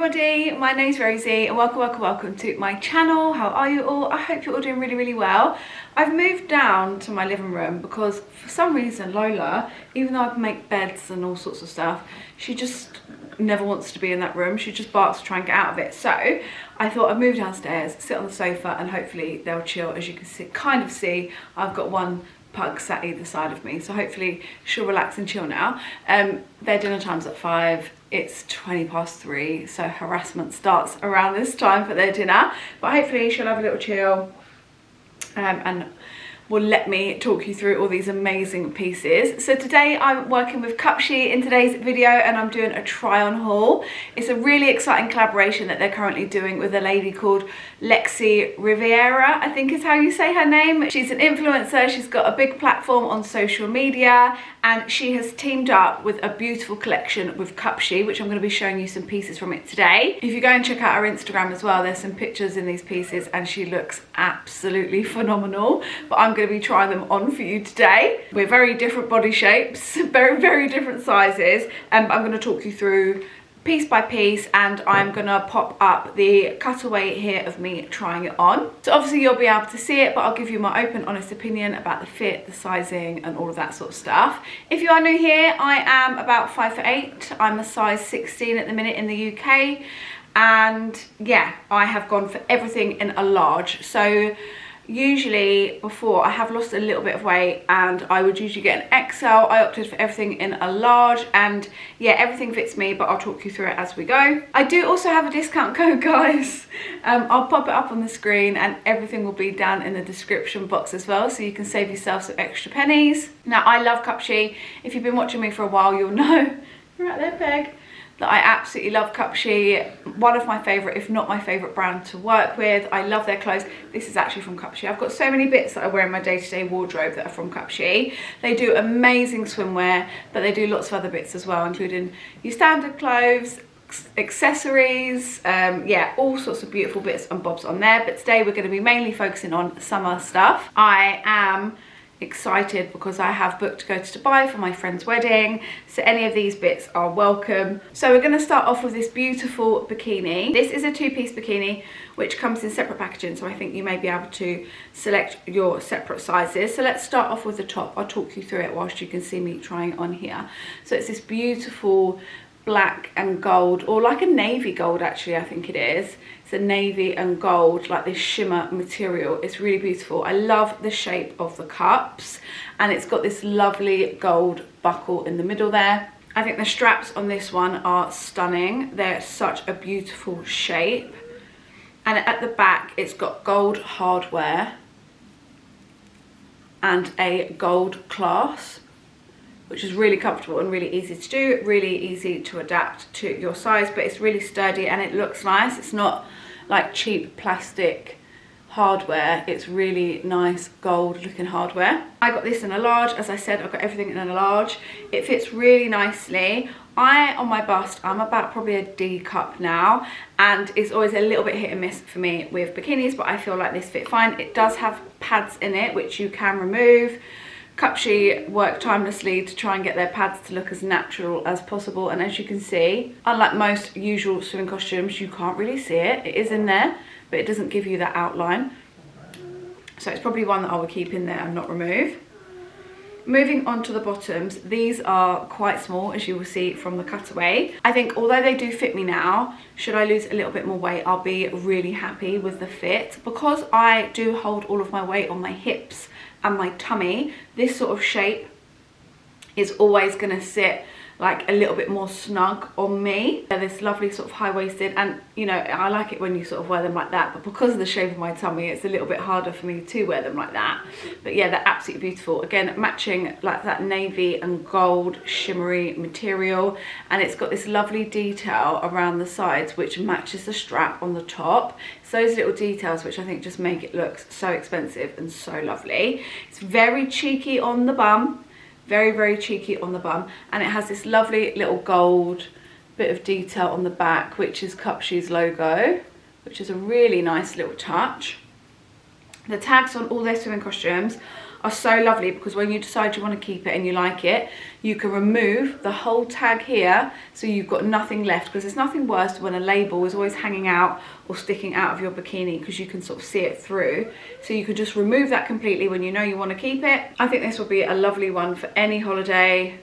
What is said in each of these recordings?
everybody, my name's Rosie and welcome to my channel. How are you all? I hope you're all doing really well. I've moved down to my living room because for some reason Lola, even though I make beds and all sorts of stuff, she just never wants to be in that room. She just barks to try and get out of it. So I thought I'd move downstairs, sit on the sofa, and hopefully they'll chill. As you can see, kind of see, I've got one pug sat either side of me, so hopefully she'll relax and chill now. Their dinner time's at 5. It's 3:20, so harassment starts around this time for their dinner, but hopefully she'll have a little chill and will let me talk you through all these amazing pieces. So today I'm working with Cupshi in today's video, and I'm doing a try on haul. It's a really exciting collaboration that they're currently doing with a lady called Lexi Rivera, I think is how you say her name. She's an influencer, she's got a big platform on social media, and she has teamed up with a beautiful collection with Cupshi, which I'm going to be showing you some pieces from it today. If you go and check out her Instagram as well, there's some pictures in these pieces and she looks absolutely phenomenal, but I'm going to be trying them on for you today. We're very different body shapes, very different sizes, and I'm going to talk you through piece by piece, and I'm gonna pop up the cutaway here of me trying it on. So obviously you'll be able to see it, but I'll give you my open, honest opinion about the fit, the sizing, and all of that sort of stuff. If you are new here, I am about 5'8". I'm a size 16 at the minute in the UK, and yeah, I have gone for everything in a large. So usually before, I have lost a little bit of weight and I would usually get an XL. I opted for everything in a large, and yeah, everything fits me, but I'll talk you through it as we go. I do also have a discount code, guys. I'll pop it up on the screen, and everything will be down in the description box as well, so you can save yourself some extra pennies. Now, I love Cupshi. If you've been watching me for a while, you'll know, right there, Peg, that I absolutely love Cupshi. One of my favourite, if not my favourite brand to work with. I love their clothes. This is actually from Cupshi. I've got so many bits that I wear in my day-to-day wardrobe that are from Cupshi. They do amazing swimwear, but they do lots of other bits as well, including your standard clothes, accessories, yeah, all sorts of beautiful bits and bobs on there. But today we're going to be mainly focusing on summer stuff. I am excited because I have booked to go to Dubai for my friend's wedding, so any of these bits are welcome. So we're going to start off with this beautiful bikini. This is a two-piece bikini which comes in separate packaging, so I think you may be able to select your separate sizes. So let's start off with the top. I'll talk you through it whilst you can see me trying it on here. So it's this beautiful black and gold, or like a navy gold actually, I think it is. It's a navy and gold, like this shimmer material. It's really beautiful. I love the shape of the cups, and it's got this lovely gold buckle in the middle there. I think the straps on this one are stunning. They're such a beautiful shape, and at the back it's got gold hardware and a gold clasp, which is really comfortable and really easy to do, really easy to adapt to your size, but it's really sturdy and it looks nice. It's not like cheap plastic hardware, it's really nice gold looking hardware. I got this in a large. As I said, I've got everything in a large. It fits really nicely. On my bust, I'm about probably a D cup now, and it's always a little bit hit and miss for me with bikinis, but I feel like this fit fine. It does have pads in it which you can remove. Cupshi work timelessly to try and get their pads to look as natural as possible, and as you can see, unlike most usual swimming costumes, you can't really see it. It is in there, but it doesn't give you that outline, so it's probably one that I will keep in there and not remove. Moving on to the bottoms, these are quite small, as you will see from the cutaway. I think although they do fit me now, should I lose a little bit more weight, I'll be really happy with the fit. Because I do hold all of my weight on my hips and my tummy, this sort of shape is always going to sit like a little bit more snug on me. They're this lovely sort of high-waisted, and you know, I like it when you sort of wear them like that, but because of the shape of my tummy, it's a little bit harder for me to wear them like that. But yeah, they're absolutely beautiful. Again, matching like that navy and gold shimmery material, and it's got this lovely detail around the sides which matches the strap on the top. It's those little details which I think just make it look so expensive and so lovely. It's very cheeky on the bum. Very cheeky on the bum, and it has this lovely little gold bit of detail on the back, which is Cupshi's logo, which is a really nice little touch. The tags on all their swimming costumes are so lovely because when you decide you want to keep it and you like it, you can remove the whole tag here, so you've got nothing left, because there's nothing worse when a label is always hanging out or sticking out of your bikini, because you can sort of see it through. So you can just remove that completely when you know you want to keep it. I think this will be a lovely one for any holiday.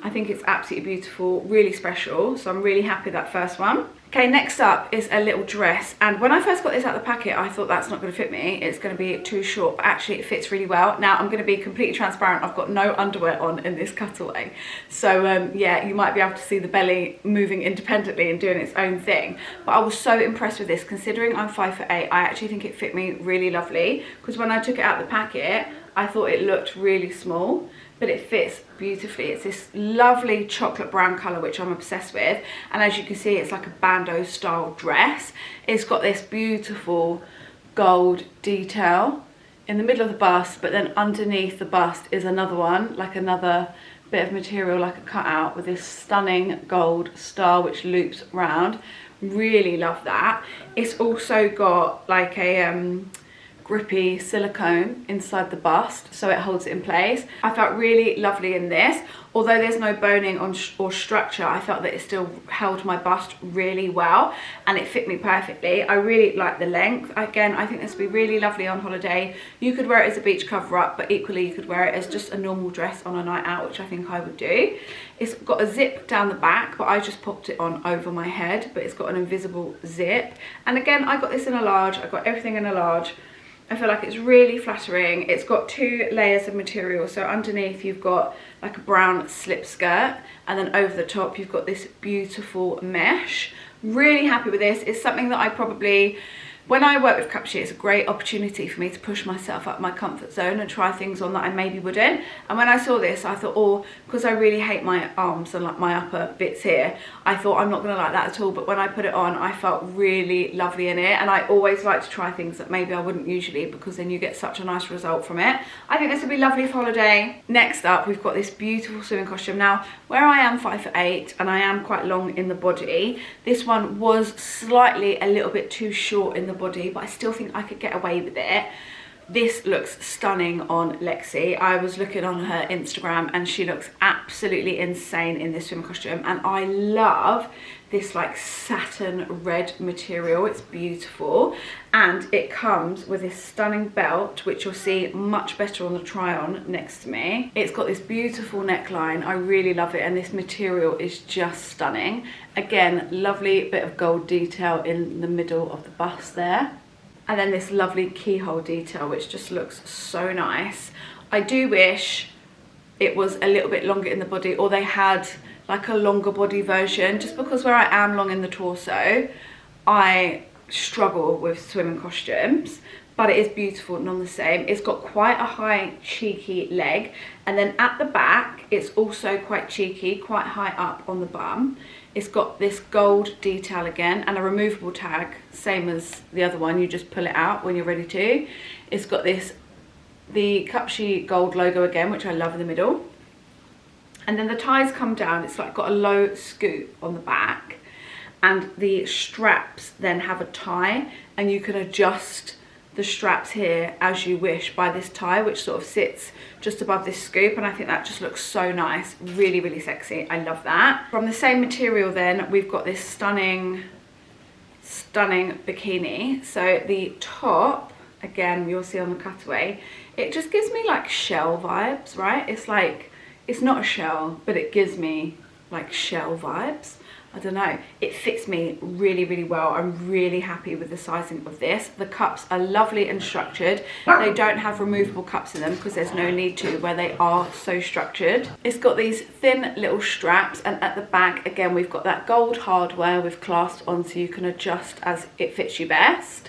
I think it's absolutely beautiful, really special, so I'm really happy with that first one. Okay, next up is a little dress, and when I first got this out of the packet, I thought that's not going to fit me, it's going to be too short, but actually it fits really well. Now, I'm going to be completely transparent, I've got no underwear on in this cutaway, so yeah, you might be able to see the belly moving independently and doing its own thing, but I was so impressed with this. Considering I'm 5'8", I actually think it fit me really lovely, because when I took it out of the packet, I thought it looked really small, but it fits beautifully. It's this lovely chocolate brown colour, which I'm obsessed with, and as you can see, it's like a bandeau style dress. It's got this beautiful gold detail in the middle of the bust, but then underneath the bust is another one, like another bit of material, like a cutout, with this stunning gold star which loops round. Really love that. It's also got like a grippy silicone inside the bust, so it holds it in place. I felt really lovely in this. Although there's no boning or structure, I felt that it still held my bust really well, and it fit me perfectly. I really like the length. Again, I think this would be really lovely on holiday. You could wear it as a beach cover up, but equally you could wear it as just a normal dress on a night out, which I think I would do. It's got a zip down the back, but I just popped it on over my head, but it's got an invisible zip. And again, I got this in a large. I got everything in a large. I feel like it's really flattering. It's got 2 layers of material. So underneath you've got like a brown slip skirt, and then over the top you've got this beautiful mesh. Really happy with this. It's something that I probably, when I work with Cupshi, it's a great opportunity for me to push myself up my comfort zone and try things on that I maybe wouldn't. And when I saw this, I thought, oh, because I really hate my arms and like my upper bits here, I thought I'm not going to like that at all. But when I put it on, I felt really lovely in it. And I always like to try things that maybe I wouldn't usually, because then you get such a nice result from it. I think this would be lovely for holiday. Next up, we've got this beautiful swimming costume. Now, where I am 5'8" and I am quite long in the body, this one was slightly a little bit too short in the body, but I still think I could get away with it. This looks stunning on Lexi. I was looking on her Instagram and she looks absolutely insane in this swim costume, and I love this like satin red material. It's beautiful, and it comes with this stunning belt, which you'll see much better on the try on next to me. It's got this beautiful neckline. I really love it, and this material is just stunning. Again, lovely bit of gold detail in the middle of the bust there. And then this lovely keyhole detail, which just looks so nice. I do wish it was a little bit longer in the body, or they had like a longer body version, just because where I am long in the torso, I struggle with swimming costumes, but it is beautiful none the same. It's got quite a high cheeky leg, and then at the back, it's also quite cheeky, quite high up on the bum. It's got this gold detail again, and a removable tag, same as the other one. You just pull it out when you're ready to. It's got this, the Cupshi gold logo again, which I love in the middle. And then the ties come down. It's like got a low scoop on the back, and the straps then have a tie, and you can adjust the straps here as you wish by this tie, which sort of sits just above this scoop, and I think that just looks so nice. Really, really sexy. I love that. From the same material then, we've got this stunning bikini. So the top, again, you'll see on the cutaway, it just gives me like shell vibes, right? It's like, it's not a shell, but it gives me like shell vibes. I don't know, it fits me really, really well. I'm really happy with the sizing of this. The cups are lovely and structured. They don't have removable cups in them because there's no need to, where they are so structured. It's got these thin little straps, and at the back, again, we've got that gold hardware with clasps on, so you can adjust as it fits you best.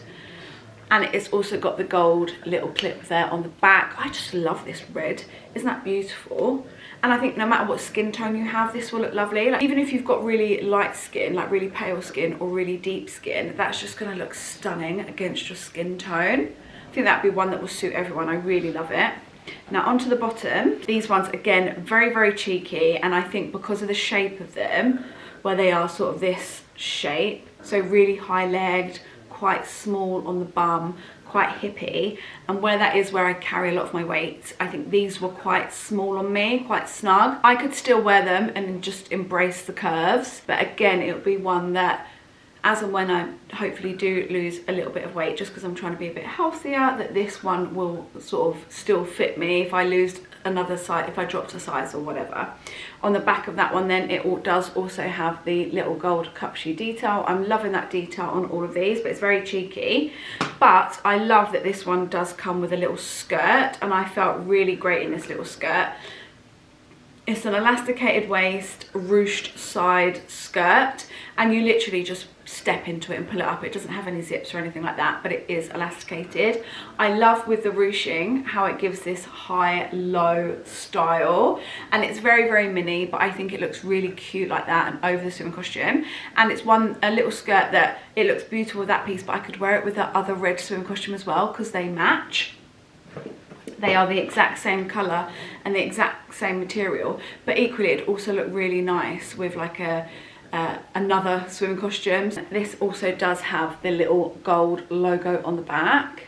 And it's also got the gold little clip there on the back. I just love this red. Isn't that beautiful? And I think no matter what skin tone you have, this will look lovely. Like, even if you've got really light skin, like really pale skin or really deep skin, that's just gonna look stunning against your skin tone. I think that'd be one that will suit everyone. I really love it. Now onto the bottom. These ones, again, very, very cheeky. And I think because of the shape of them, where they are sort of this shape, so really high legged, quite small on the bum, quite hippie, and where that is where I carry a lot of my weight, I think these were quite small on me, quite snug. I could still wear them and just embrace the curves, but again, it would be one that as and when I hopefully do lose a little bit of weight, just because I'm trying to be a bit healthier, that this one will sort of still fit me if I lose another size, if I dropped a size or whatever. On the back of that one then, it does also have the little gold Cupshi detail. I'm loving that detail on all of these, but it's very cheeky. But I love that this one does come with a little skirt, and I felt really great in this little skirt. It's an elasticated waist, ruched side skirt, and you literally just step into it and pull it up. It doesn't have any zips or anything like that, but it is elasticated. I love with the ruching how it gives this high-low style, and it's very, very mini, but I think it looks really cute like that and over the swimming costume. And it's a little skirt that it looks beautiful with that piece, but I could wear it with that other red swimming costume as well because they match. They are the exact same colour and the exact same material, but equally it also looked really nice with like another swimming costume. This also does have the little gold logo on the back,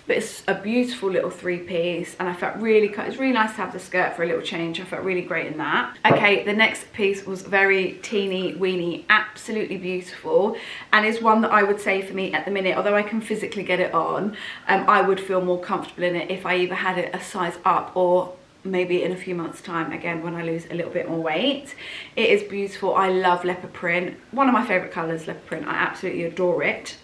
but it's a beautiful little three-piece, and I felt it's really nice to have the skirt for a little change. I felt really great in that. Okay, the next piece was very teeny weeny, absolutely beautiful, and is one that I would say for me at the minute, although I can physically get it on, I would feel more comfortable in it if I either had it a size up or maybe in a few months time, again, when I lose a little bit more weight. It is beautiful. I love leopard print. One of my favorite colors, leopard print. I absolutely adore it.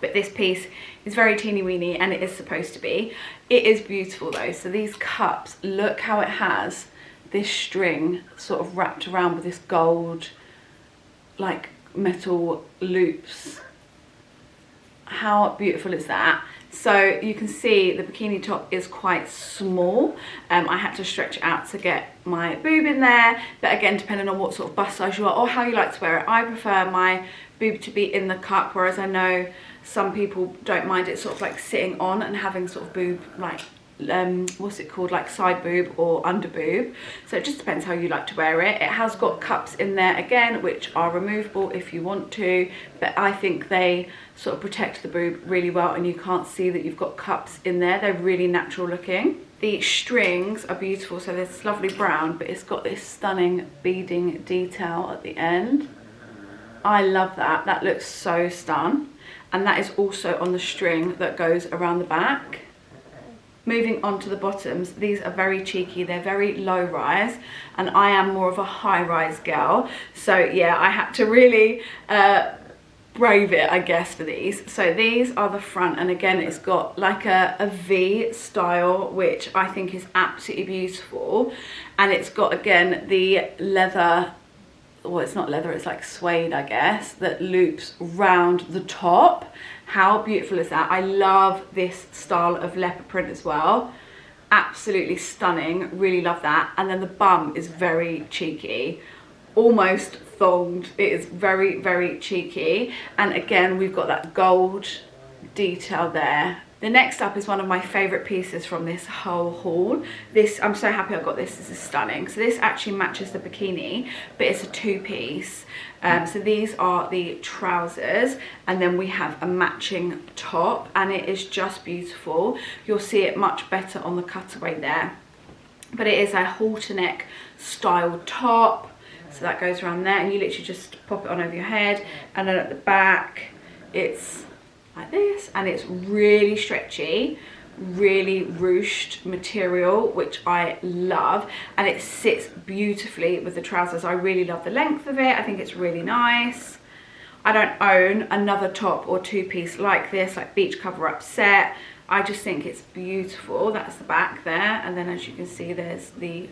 But this piece is very teeny weeny, and it is supposed to be. It is beautiful though. So these cups, look how it has this string sort of wrapped around with this gold like metal loops. How beautiful is that? So you can see the bikini top is quite small. I had to stretch it out to get my boob in there, but again, depending on what sort of bust size you are or how you like to wear it, I prefer my boob to be in the cup, whereas I know some people don't mind it sort of like sitting on and having sort of boob like what's it called, like side boob or under boob. So it just depends how you like to wear it. It has got cups in there again, which are removable if you want to, but I think they sort of protect the boob really well, and you can't see that you've got cups in there. They're really natural looking. The strings are beautiful, so there's this lovely brown, but it's got this stunning beading detail at the end. I love that. That looks so stun, and that is also on the string that goes around the back. Moving on to the bottoms, these are very cheeky. They're very low rise, and I am more of a high rise girl, so yeah, I had to really brave it, I guess, for these. So these are the front, and again, it's got like a V style, which I think is absolutely beautiful, and it's got again the leather, well, it's not leather, it's like suede, I guess, that loops round the top. How beautiful is that? I love this style of leopard print as well. Absolutely stunning. Really love that. And then the bum is very cheeky, almost thonged. It is very, very cheeky. And again, we've got that gold detail there. The next up is one of my favorite pieces from this whole haul. This, I'm so happy I got this. This is stunning. So this actually matches the bikini, but it's a two-piece. So these are the trousers, and then we have a matching top, and it is just beautiful. You'll see it much better on the cutaway there. But it is a halter neck style top. So that goes around there, and you literally just pop it on over your head. And then at the back, it's like this, and it's really stretchy, really ruched material, which I love, and it sits beautifully with the trousers. I really love the length of it. I think it's really nice. I don't own another top or two-piece like this, like beach cover-up set. I just think it's beautiful. That's the back there, and then as you can see, there's the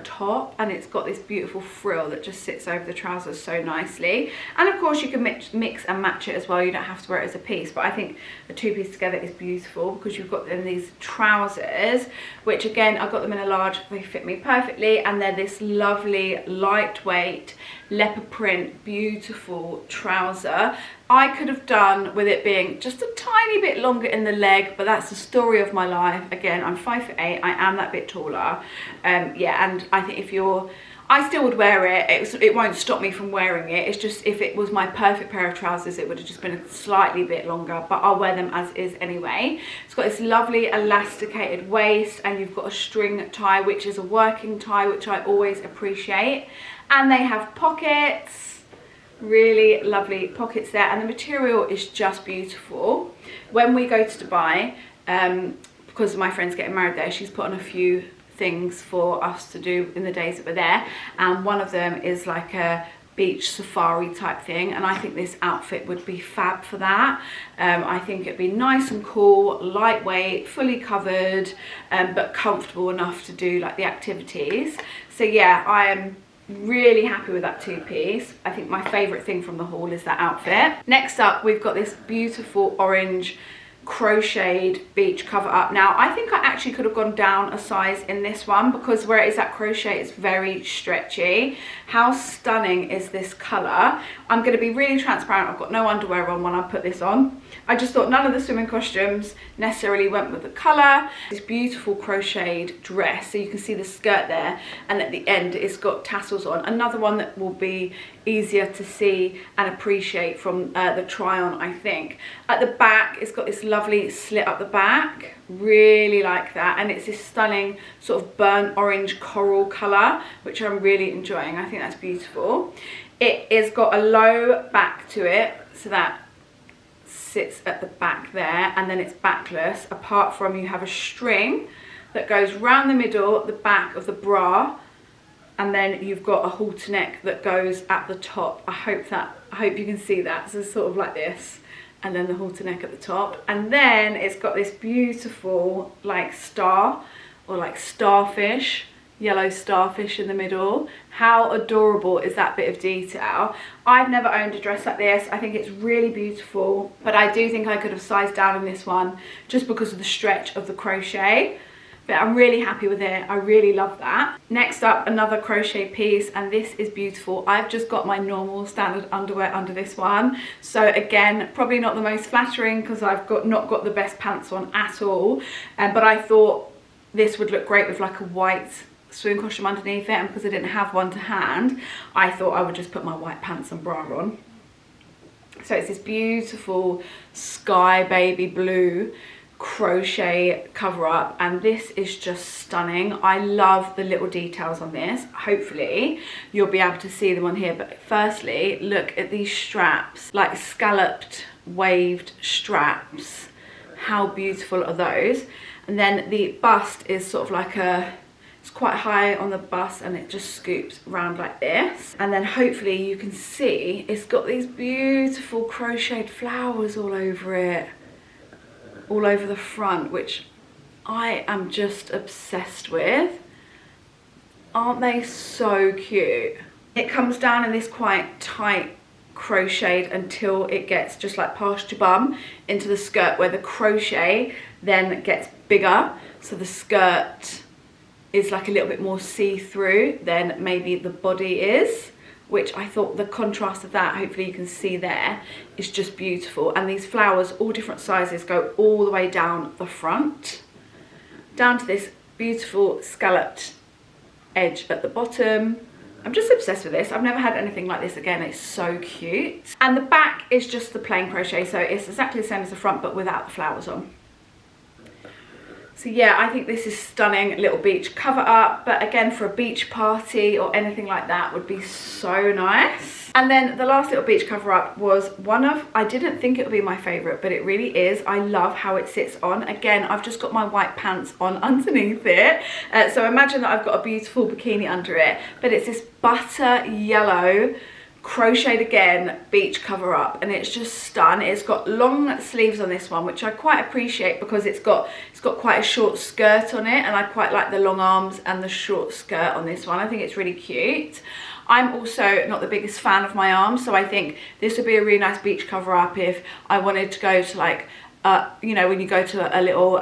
top, and it's got this beautiful frill that just sits over the trousers so nicely. And of course you can mix and match it as well. You don't have to wear it as a piece, but I think the two-piece together is beautiful because you've got then these trousers, which again, I got them in a large. They fit me perfectly, and they're this lovely lightweight leopard print beautiful trouser. I could have done with it being just a tiny bit longer in the leg, but that's the story of my life. Again, I'm 5'8", I am that bit taller. Yeah, and I think if you're, I still would wear it. It won't stop me from wearing it. It's just if it was my perfect pair of trousers, it would have just been a slightly bit longer, but I'll wear them as is anyway. It's got this lovely elasticated waist, and you've got a string tie, which is a working tie, which I always appreciate. And they have pockets, really lovely pockets there, and the material is just beautiful. When we go to Dubai, because my friend's getting married there, she's put on a few things for us to do in the days that we're there, and one of them is like a beach safari type thing, and I think this outfit would be fab for that. I think it'd be nice and cool, lightweight, fully covered, but comfortable enough to do like the activities. So yeah, I am really happy with that two-piece. I think my favorite thing from the haul is that outfit. Next up, we've got this beautiful orange crocheted beach cover up. Now I think I actually could have gone down a size in this one, because where it is at crochet, it's very stretchy. How stunning is this color? I'm going to be really transparent. I've got no underwear on when I put this on. I just thought none of the swimming costumes necessarily went with the color. This beautiful crocheted dress, so you can see the skirt there, and at the end it's got tassels on. Another one that will be easier to see and appreciate from the try on, I think. At the back, it's got this lovely slit up the back, really like that, and it's this stunning sort of burnt orange coral color, which I'm really enjoying. I think that's beautiful. It has got a low back to it, so that sits at the back there, and then it's backless, apart from you have a string that goes round the middle, the back of the bra, and then you've got a halter neck that goes at the top. I hope you can see that. So it's sort of like this, and then the halter neck at the top, and then it's got this beautiful like star, or like starfish, yellow starfish in the middle. How adorable is that bit of detail? I've never owned a dress like this. I think it's really beautiful, but I do think I could have sized down in this one just because of the stretch of the crochet. But I'm really happy with it. I really love that. Next up, another crochet piece, and this is beautiful. I've just got my normal standard underwear under this one. So again, probably not the most flattering, because I've not got the best pants on at all. But I thought this would look great with like a white swim costume underneath it, and because I didn't have one to hand, I thought I would just put my white pants and bra on. So it's this beautiful sky baby blue crochet cover up, and this is just stunning. I love the little details on this. Hopefully you'll be able to see them on here, but firstly, look at these straps, like scalloped waved straps. How beautiful are those? And then the bust is sort of like it's quite high on the bust, and it just scoops around like this. And then hopefully you can see it's got these beautiful crocheted flowers all over it, all over the front, which I am just obsessed with. Aren't they so cute? It comes down in this quite tight crocheted until it gets just like past your bum into the skirt, where the crochet then gets bigger, so the skirt is like a little bit more see-through than maybe the body is, which I thought the contrast of that, hopefully you can see there, is just beautiful. And these flowers, all different sizes, go all the way down the front, down to this beautiful scalloped edge at the bottom. I'm just obsessed with this. I've never had anything like this again. It's so cute. And the back is just the plain crochet, so it's exactly the same as the front, but without the flowers on. So yeah, I think this is stunning little beach cover up, but again, for a beach party or anything like that would be so nice. And then the last little beach cover up was one of, I didn't think it would be my favorite, but it really is. I love how it sits on. Again, I've just got my white pants on underneath it. So imagine that I've got a beautiful bikini under it, but it's this butter yellow crocheted again beach cover up, and it's just stunning. It's got long sleeves on this one, which I quite appreciate because it's got quite a short skirt on it, and I quite like the long arms and the short skirt on this one. I think it's really cute. I'm also not the biggest fan of my arms, so I think this would be a really nice beach cover up if I wanted to go to like you know, when you go to a little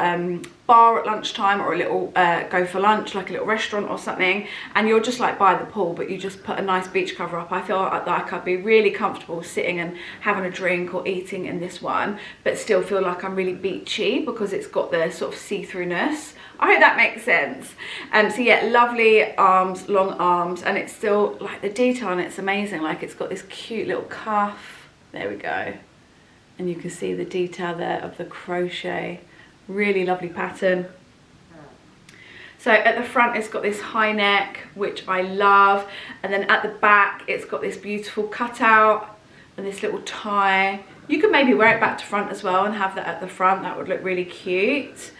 bar at lunchtime, or a little go for lunch, like a little restaurant or something, and you're just like by the pool, but you just put a nice beach cover up. I feel like I'd be really comfortable sitting and having a drink or eating in this one, but still feel like I'm really beachy because it's got the sort of see-throughness. I hope that makes sense. So yeah, lovely arms, long arms, and it's still like the detail on it's amazing. Like it's got this cute little cuff. There we go. And you can see the detail there of the crochet. Really lovely pattern. So at the front it's got this high neck, which I love, and then at the back it's got this beautiful cutout and this little tie. You could maybe wear it back to front as well and have that at the front. That would look really cute.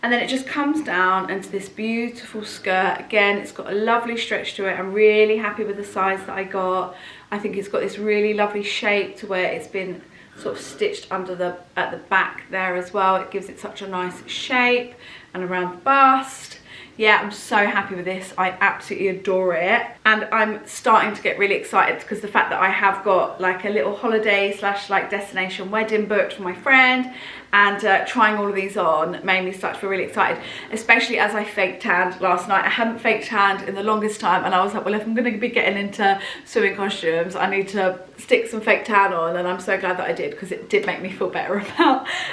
And then it just comes down into this beautiful skirt. Again, it's got a lovely stretch to it. I'm really happy with the size that I got. I think it's got this really lovely shape to where it's been sort of stitched under at the back there as well. It gives it such a nice shape, and around the bust. Yeah, I'm so happy with this. I absolutely adore it, and I'm starting to get really excited because the fact that I have got like a little holiday slash like destination wedding booked for my friend, and trying all of these on made me start to feel really excited, especially as I fake tanned last night. I hadn't fake tanned in the longest time, and I was like, well, if I'm going to be getting into swimming costumes, I need to stick some fake tan on, and I'm so glad that I did, because it did make me feel better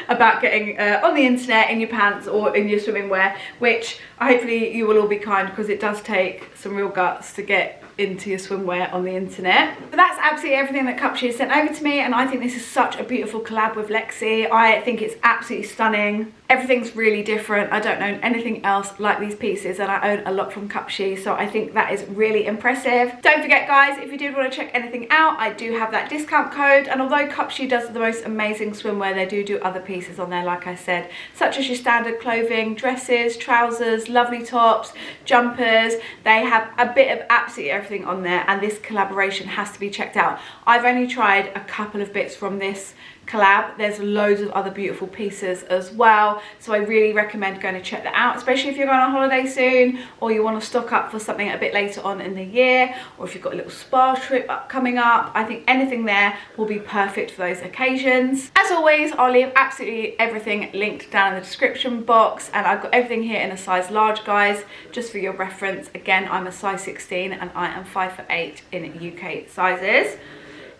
about getting on the internet in your pants or in your swimming wear, which hopefully you will all be kind, because it does take some real guts to get into your swimwear on the internet. But that's absolutely everything that Cupshi has sent over to me, and I think this is such a beautiful collab with Lexi. I think it's absolutely stunning. Everything's really different. I don't own anything else like these pieces, and I own a lot from Cupshi, so I think that is really impressive. Don't forget guys, if you did want to check anything out, I do have that discount code, and although Cupshi does the most amazing swimwear, they do other pieces on there, like I said, such as your standard clothing, dresses, trousers, lovely tops, jumpers. They have a bit of absolutely everything on there, and this collaboration has to be checked out. I've only tried a couple of bits from this collab. There's loads of other beautiful pieces as well, so I really recommend going to check that out, especially if you're going on holiday soon, or you want to stock up for something a bit later on in the year, or if you've got a little spa trip coming up. I think anything there will be perfect for those occasions. As always, I'll leave absolutely everything linked down in the description box, and I've got everything here in a size large, guys, just for your reference. Again, I'm a size 16 and I am 5'8" in UK sizes.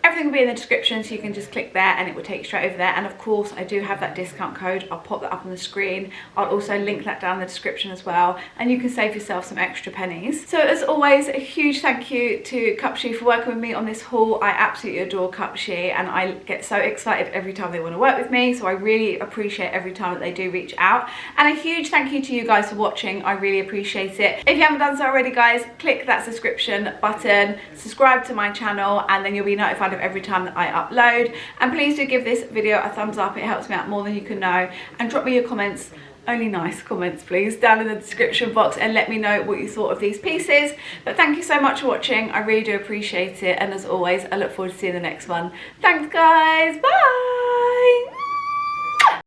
Everything will be in the description, so you can just click there and it will take you straight over there. And of course, I do have that discount code. I'll pop that up on the screen. I'll also link that down in the description as well, and you can save yourself some extra pennies. So as always, a huge thank you to Cupshi for working with me on this haul. I absolutely adore Cupshi, and I get so excited every time they want to work with me, so I really appreciate every time that they do reach out. And a huge thank you to you guys for watching. I really appreciate it. If you haven't done so already, guys, click that subscription button, subscribe to my channel, and then you'll be notified of every time that I upload. And please do give this video a thumbs up. It helps me out more than you can know. And drop me your comments, only nice comments please, down in the description box, and let me know what you thought of these pieces. But thank you so much for watching. I really do appreciate it, and as always, I look forward to seeing the next one. Thanks guys, bye.